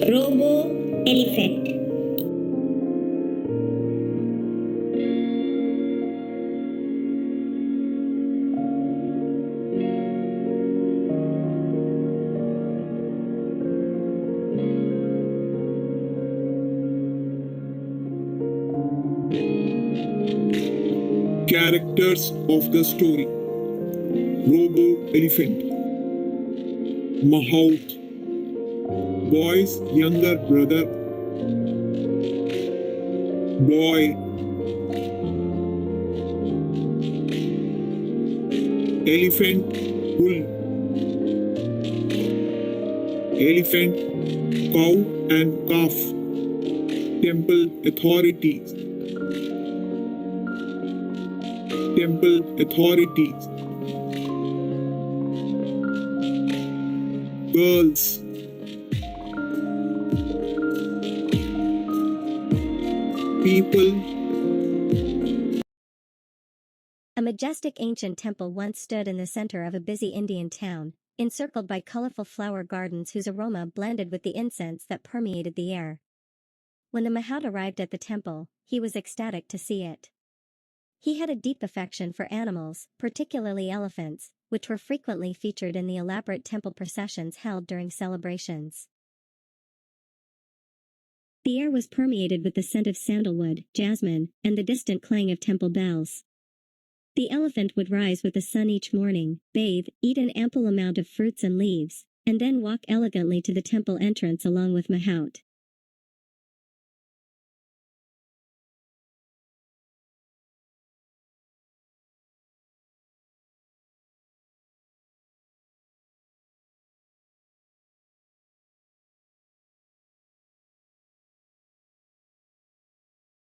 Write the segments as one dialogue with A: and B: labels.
A: Robo elephant.
B: Characters of the story: Robo Elephant, Mahout, boy's younger brother, boy, elephant, bull, elephant, cow and calf, temple authorities, temple authorities, girls, people.
C: A majestic ancient temple once stood in the center of a busy Indian town, encircled by colorful flower gardens whose aroma blended with the incense that permeated the air. When the Mahout arrived at the temple, he was ecstatic to see it. He had a deep affection for animals, particularly elephants, which were frequently featured in the elaborate temple processions held during celebrations. The air was permeated with the scent of sandalwood, jasmine, and the distant clang of temple bells. The elephant would rise with the sun each morning, bathe, eat an ample amount of fruits and leaves, and then walk elegantly to the temple entrance along with Mahout.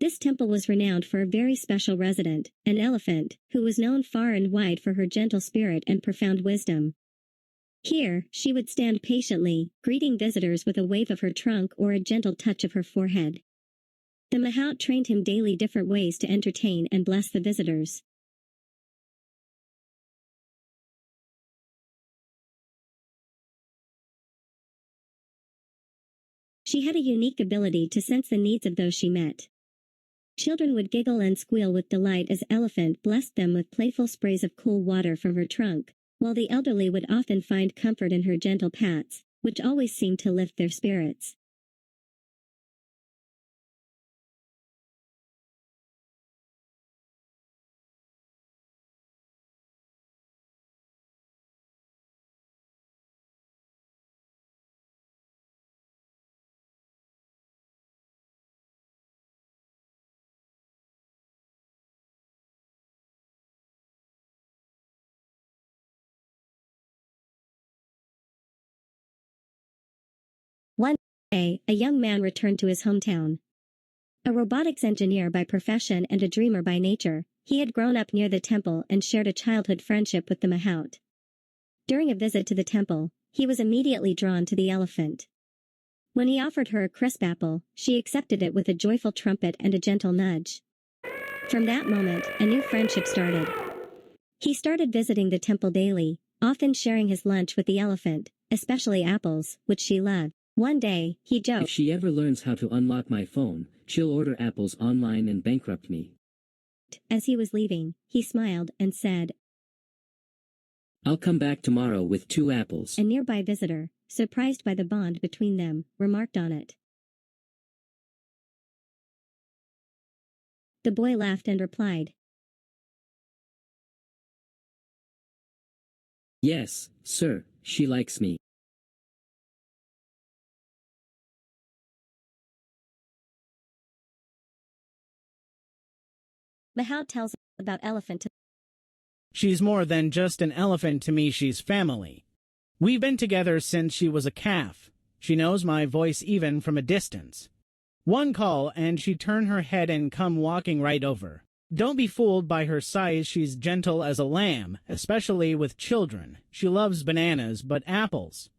C: This temple was renowned for a very special resident, an elephant, who was known far and wide for her gentle spirit and profound wisdom. Here, she would stand patiently, greeting visitors with a wave of her trunk or a gentle touch of her forehead. The Mahout trained him daily different ways to entertain and bless the visitors. She had a unique ability to sense the needs of those she met. Children would giggle and squeal with delight as Elephant blessed them with playful sprays of cool water from her trunk, while the elderly would often find comfort in her gentle pats, which always seemed to lift their spirits. One day, a young man returned to his hometown. A robotics engineer by profession and a dreamer by nature, he had grown up near the temple and shared a childhood friendship with the Mahout. During a visit to the temple, he was immediately drawn to the elephant. When he offered her a crisp apple, she accepted it with a joyful trumpet and a gentle nudge. From that moment, a new friendship started. He started visiting the temple daily, often sharing his lunch with the elephant, especially apples, which she loved. One day, he joked,
D: "If she ever learns how to unlock my phone, she'll order apples online and bankrupt me."
C: As he was leaving, he smiled and said,
D: "I'll come back tomorrow with 2 apples."
C: A nearby visitor, surprised by the bond between them, remarked on it. The boy laughed and replied,
D: "Yes, sir, she likes me."
C: Mahout tells about elephant to
E: She's more than just an elephant to me, she's family. We've been together since she was a calf. She knows my voice even from a distance. One call and she'd turn her head and come walking right over. Don't be fooled by her size, she's gentle as a lamb, especially with children. She loves bananas, but apples.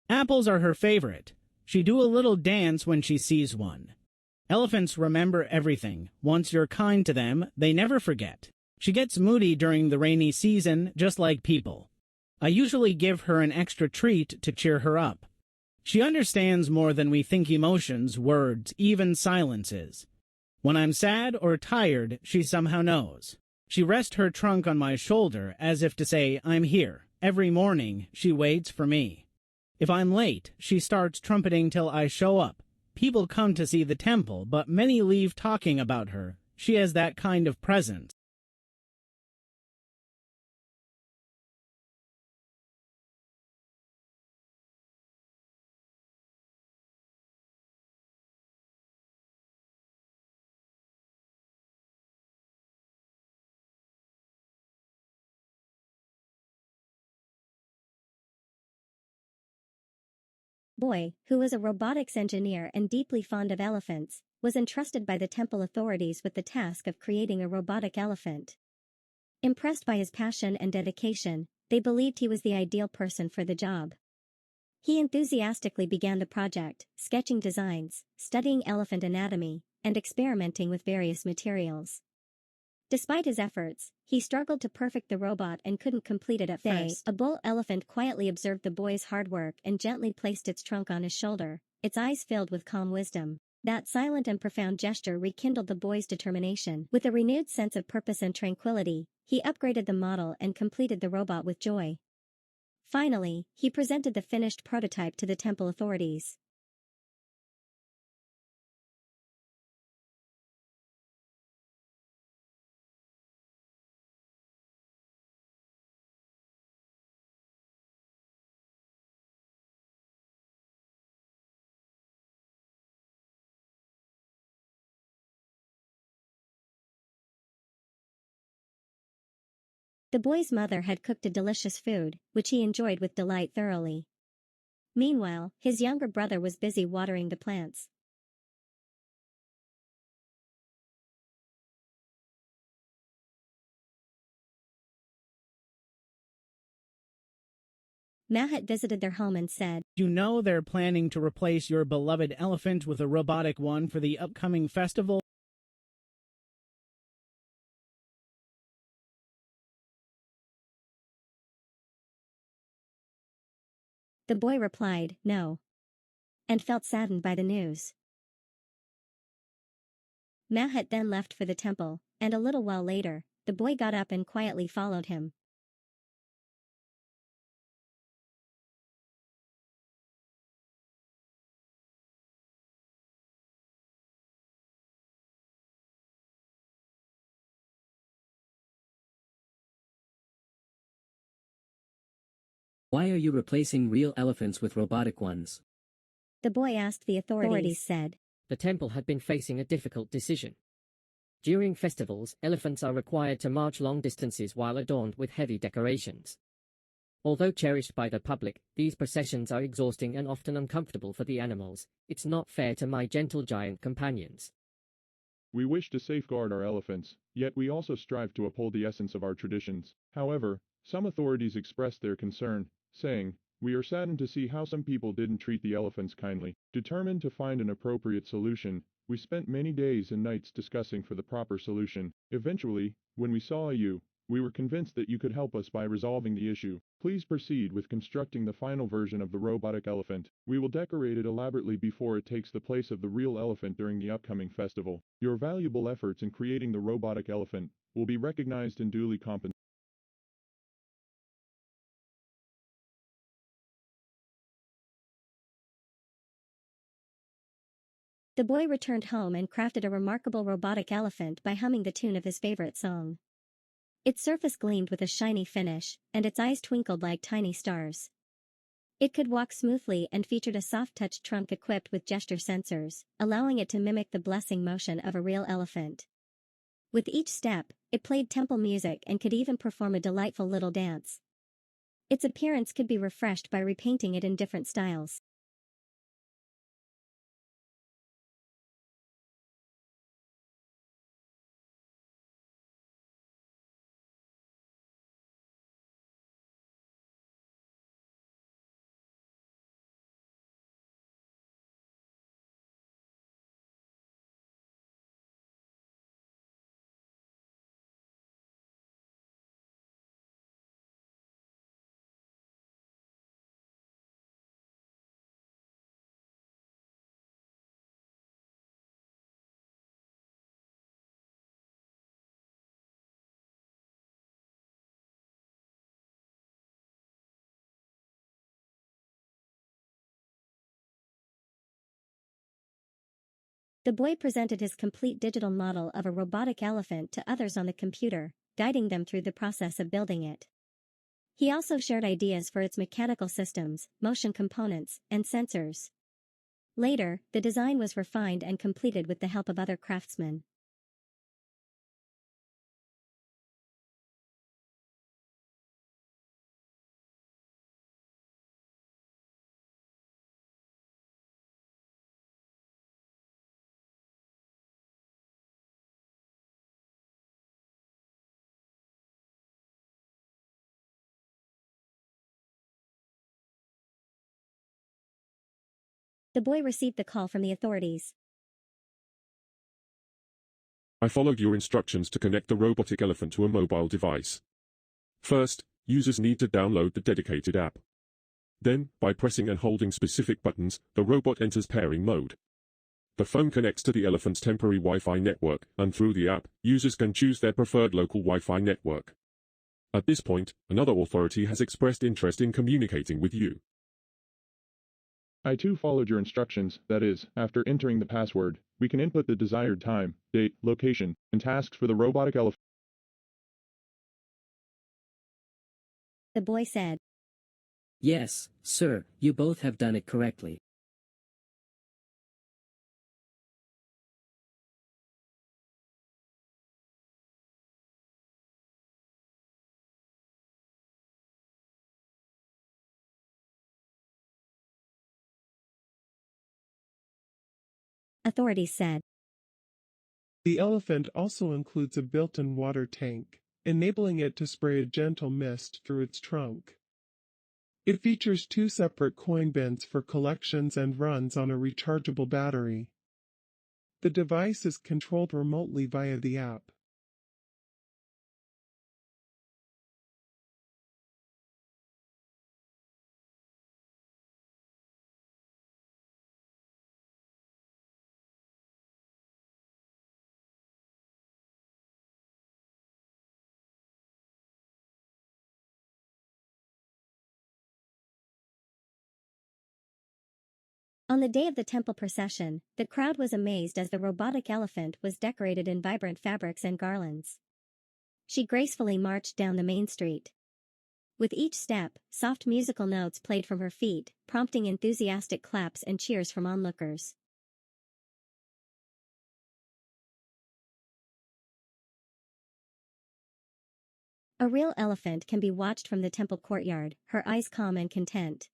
E: Apples are her favorite. She do a little dance when she sees one. Elephants remember everything. Once you're kind to them, they never forget. She gets moody during the rainy season, just like people. I usually give her an extra treat to cheer her up. She understands more than we think emotions, words, even silences. When I'm sad or tired, she somehow knows. She rests her trunk on my shoulder as if to say, I'm here. Every morning, she waits for me. If I'm late, she starts trumpeting till I show up. People come to see the temple, but many leave talking about her. She has that kind of presence.
C: Boy, who was a robotics engineer and deeply fond of elephants, was entrusted by the temple authorities with the task of creating a robotic elephant. Impressed by his passion and dedication, they believed he was the ideal person for the job. He enthusiastically began the project, sketching designs, studying elephant anatomy, and experimenting with various materials. Despite his efforts, he struggled to perfect the robot and couldn't complete it at first. A bull elephant quietly observed the boy's hard work and gently placed its trunk on his shoulder, its eyes filled with calm wisdom. That silent and profound gesture rekindled the boy's determination. With a renewed sense of purpose and tranquility, he upgraded the model and completed the robot with joy. Finally, he presented the finished prototype to the temple authorities. The boy's mother had cooked a delicious food, which he enjoyed with delight thoroughly. Meanwhile, his younger brother was busy watering the plants. Mahat visited their home and said,
E: You know they're planning to replace your beloved elephant with a robotic one for the upcoming festival?
C: The boy replied, no, and felt saddened by the news. Mahat then left for the temple, and a little while later, the boy got up and quietly followed him.
D: Why are you replacing real elephants with robotic ones?
C: The boy asked the authorities said,
F: The temple had been facing a difficult decision. During festivals, elephants are required to march long distances while adorned with heavy decorations. Although cherished by the public, these processions are exhausting and often uncomfortable for the animals. It's not fair to my gentle giant companions.
B: We wish to safeguard our elephants, yet we also strive to uphold the essence of our traditions. However, some authorities expressed their concern, saying, We are saddened to see how some people didn't treat the elephants kindly. Determined to find an appropriate solution, we spent many days and nights discussing for the proper solution. Eventually, when we saw you, we were convinced that you could help us by resolving the issue. Please proceed with constructing the final version of the robotic elephant. We will decorate it elaborately before it takes the place of the real elephant during the upcoming festival. Your valuable efforts in creating the robotic elephant will be recognized and duly compensated.
C: The boy returned home and crafted a remarkable robotic elephant by humming the tune of his favorite song. Its surface gleamed with a shiny finish, and its eyes twinkled like tiny stars. It could walk smoothly and featured a soft-touch trunk equipped with gesture sensors, allowing it to mimic the blessing motion of a real elephant. With each step, it played temple music and could even perform a delightful little dance. Its appearance could be refreshed by repainting it in different styles. The boy presented his complete digital model of a robotic elephant to others on the computer, guiding them through the process of building it. He also shared ideas for its mechanical systems, motion components, and sensors. Later, the design was refined and completed with the help of other craftsmen. The boy received the call from the authorities.
G: I followed your instructions to connect the robotic elephant to a mobile device. First, users need to download the dedicated app. Then, by pressing and holding specific buttons, the robot enters pairing mode. The phone connects to the elephant's temporary Wi-Fi network, and through the app, users can choose their preferred local Wi-Fi network. At this point, another authority has expressed interest in communicating with you.
B: I too followed your instructions, that is, after entering the password, we can input the desired time, date, location, and tasks for the robotic elephant.
C: The boy said.
D: Yes, sir, you both have done it correctly.
C: Authorities said.
H: The elephant also includes a built-in water tank, enabling it to spray a gentle mist through its trunk. It features 2 separate coin bins for collections and runs on a rechargeable battery. The device is controlled remotely via the app.
C: On the day of the temple procession, the crowd was amazed as the robotic elephant was decorated in vibrant fabrics and garlands. She gracefully marched down the main street. With each step, soft musical notes played from her feet, prompting enthusiastic claps and cheers from onlookers. A real elephant can be watched from the temple courtyard, her eyes calm and content.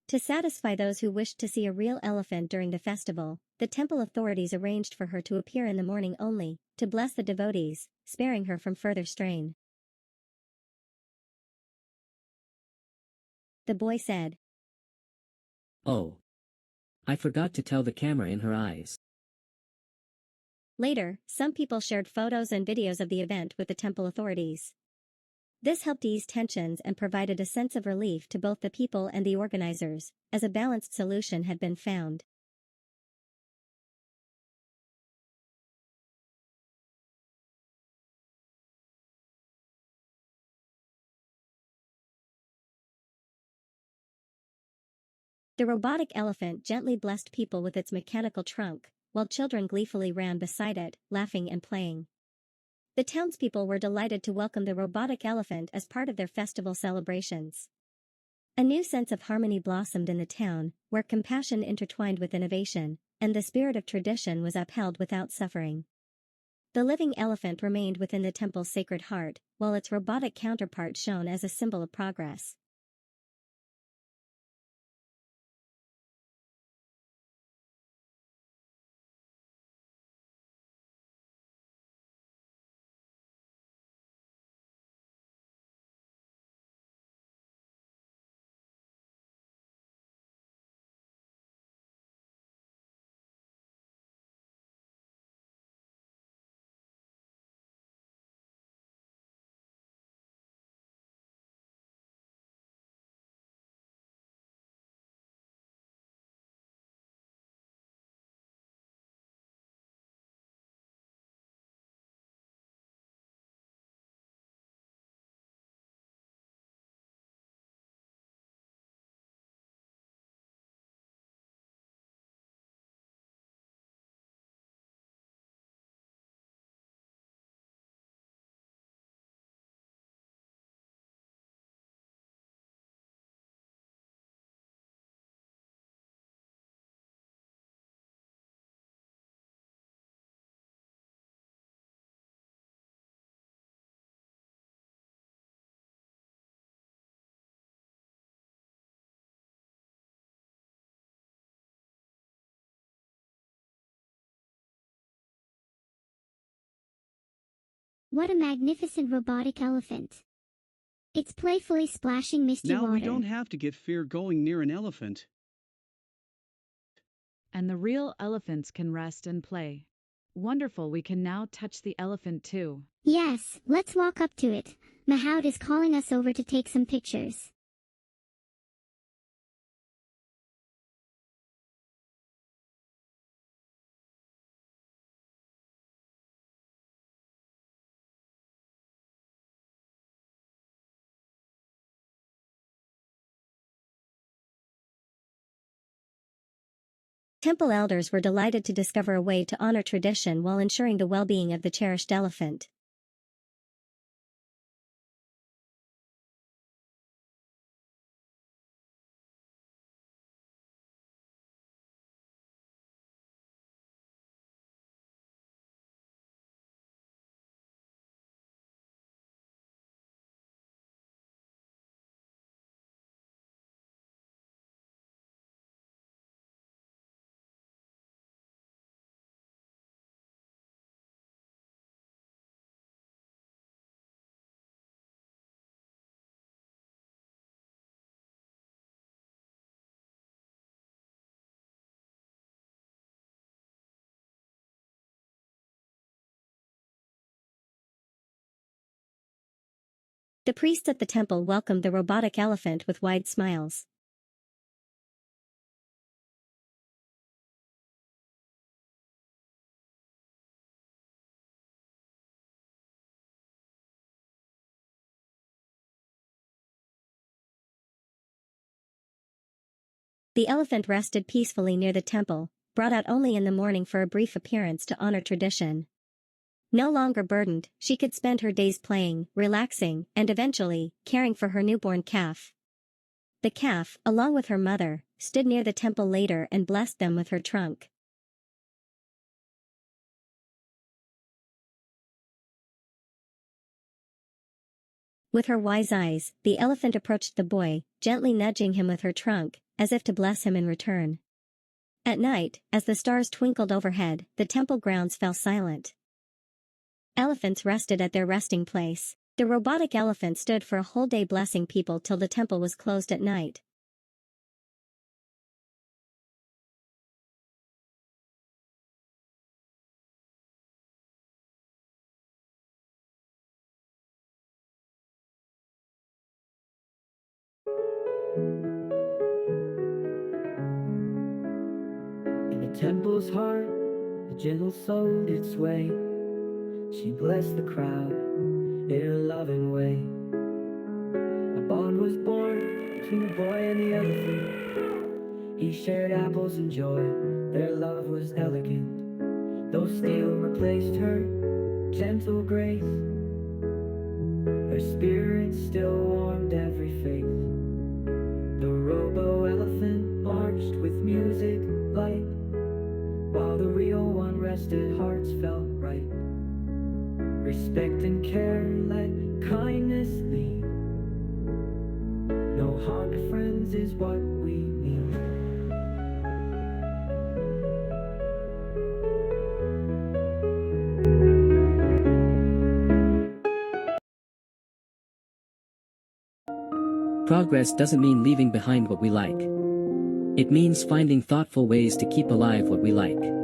C: To satisfy those who wished to see a real elephant during the festival, the temple authorities arranged for her to appear in the morning only, to bless the devotees, sparing her from further strain. The boy said.
D: Oh. I forgot to tell the camera in her eyes.
C: Later, some people shared photos and videos of the event with the temple authorities. This helped ease tensions and provided a sense of relief to both the people and the organizers, as a balanced solution had been found. The robotic elephant gently blessed people with its mechanical trunk, while children gleefully ran beside it, laughing and playing. The townspeople were delighted to welcome the robotic elephant as part of their festival celebrations. A new sense of harmony blossomed in the town, where compassion intertwined with innovation, and the spirit of tradition was upheld without suffering. The living elephant remained within the temple's sacred heart, while its robotic counterpart shone as a symbol of progress.
I: What a magnificent robotic elephant. It's playfully splashing misty
J: Now
I: water.
J: we don't have to get fear going near an elephant.
K: And the real elephants can rest and play. Wonderful, we can now touch the elephant too.
I: Yes, let's walk up to it. Mahout is calling us over to take some pictures.
C: Temple elders were delighted to discover a way to honor tradition while ensuring the well-being of the cherished elephant. The priests at the temple welcomed the robotic elephant with wide smiles. The elephant rested peacefully near the temple, brought out only in the morning for a brief appearance to honor tradition. No longer burdened, she could spend her days playing, relaxing, and eventually, caring for her newborn calf. The calf, along with her mother, stood near the temple later and blessed them with her trunk. With her wise eyes, the elephant approached the boy, gently nudging him with her trunk, as if to bless him in return. At night, as the stars twinkled overhead, the temple grounds fell silent. Elephants rested at their resting place. The robotic elephant stood for a whole day blessing people till the temple was closed at night.
L: In the temple's heart, a gentle soul its way. She blessed the crowd in a loving way. A bond was born between the boy and the elephant. He shared apples and joy, their love was elegant. Though steel replaced her gentle grace, her spirit still warmed every face. The robo elephant marched with music light, while the real one rested, hearts felt right. Respect and care, let kindness lead. No harm to friends is what we need.
D: Progress doesn't mean leaving behind what we like. It means finding thoughtful ways to keep alive what we like.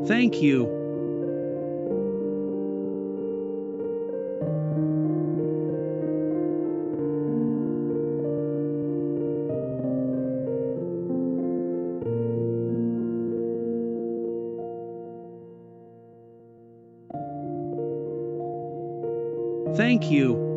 J: Thank you. Thank you.